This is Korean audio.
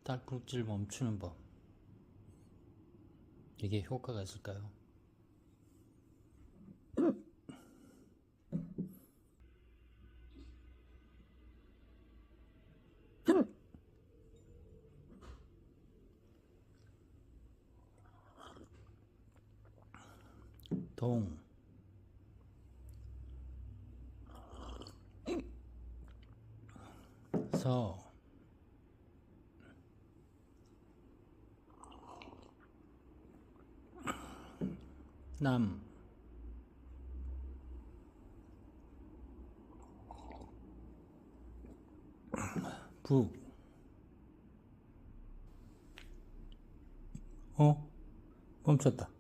딸꾹질 멈추는 법. 이게 효과가 있을까요? 동, 서, 남, 부. 멈췄다.